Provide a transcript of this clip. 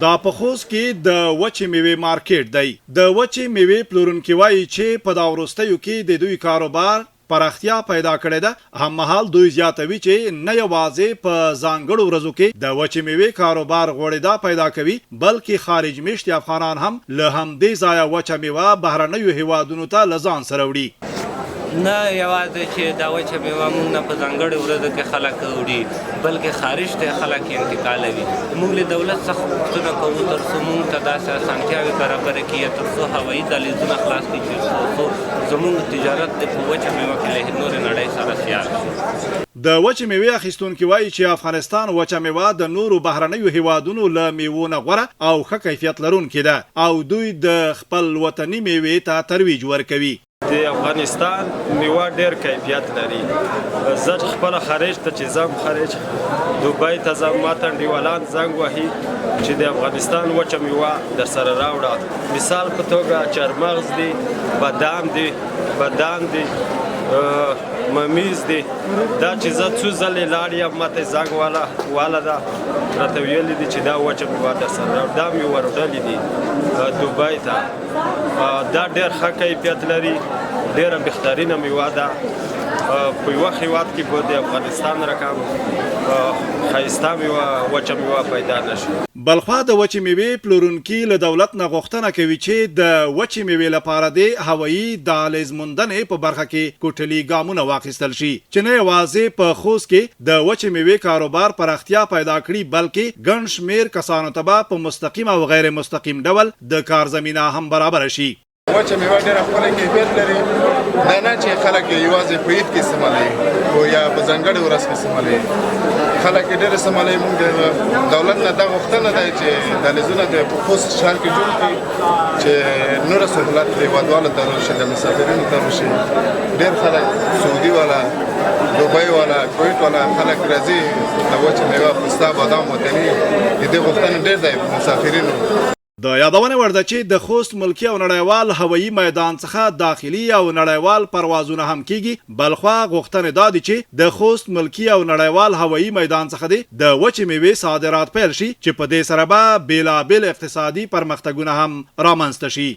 دا په خوست کې د وچې میوې مارکیټ دی. د وچې میوې پلورونکي وایي چې په دا وروستیو کې د دوی کاروبار پراختیا پیدا کړې ده. هممهال دوی زیاتوي چې نه یوازې په ځانګړو ورځو کې د وچې میوې کاروبار غوړېدا پیدا کوي، بلکې خارج میشتي افغانان هم له همدې ځایه وچه میوه بهرنیو هیوادونو ته له ځان سره وړي. نه یوازې چې دا وچه میوه موږ نه په ځانګړې ورځو کې خلک وړي، بلکې خارج ته خلک یې انتقالوي. موږ له دولت څخه پوښتنه کوو تر څو موږ ته داسې اسانتیاوې برابرې کړي، تر څو هوایي دهلیزونه خلاص کړي چې څو زموږ تجارت په وچه میوه کې له نورې نړۍ سره سیال شي. د وچې میوې اخیستونکي وایي چې افغانستان وچه میوه د نورو بهرنیو هیوادونو له میوو نه غوره او ښه کیفیت لرونکې ده او دوی د خپل وطني میوې ته ترویج ورکوي. د افغانستان میوه ډېر کیفیت لري. زه خپله خارج ته چې ځم، خارج دوبۍ ته ځم، ما ته انډیوالان زنګ وهي چې د افغانستان وچه میوه در سره راوړه. مثال په توګه چارمغز دی، بادام دی، ممیز دی. دا چې زه څو ځلې لاړ یم، ما ته زنګ واله ده راته ویلي دي چې دا وچه میوه در سره راوړه. دا مې وروړلې دي دوبۍ ته. دا ډېر ښه کیفیت لري، ډېره بهترینه میوه ده. په یوه هیواد کې به د افغانستان رقم ښایسته میوه وچه میوه پیدا نشي. بلخوا د وچې میوې پلورونکي له دولت نه غوښتنه کوي چې د وچې میوې لپاره د هوایي دهلیز موندنې په برخه کې کوټلي ګامونه واخیستل شي چې نه یوازې په خوست کې د وچې میوې کاروبار پراختیا پیدا کړي، بلکې ګڼ شمېر کسانو ته به په مستقیم او غیر مستقیم ډول د کار زمینه هم برابره شي. وچه میوه ډېره ښکلی کیفیت لري. دا نه چې خلک یوازې په عید کې استعمالوي او یا په ځانګړې ورځ کې استعمالوي. خلک یې ډېر استعمالوي. موږ د دولت نه دا غوښتنه ده چې دهلیزونه د خوست ښار کې جوړ کړي چې نوره سهولت د هېوادوالو ته وشي، د مسافرینو ته وشي. ډېر خلک سعودي والا، دوبۍ والا، کویت والا خلک راځي د وچې میوه، پسته، بادام وطني. د دې غوښتنه ډېر دی مسافرینو. د یادونې وړ ده چې د خوست ملکي او نړیوال هوایي میدان څخه داخلي او نړیوال پروازونه هم کیږي. بلخوا غوښتنې دا دي چې د خوست ملکي او نړیوال هوایي میدان څخه د وچې میوې صادرات پیل شي چې په دې سره به بېلابېل اقتصادي پرمختګونه هم رامنځته شي.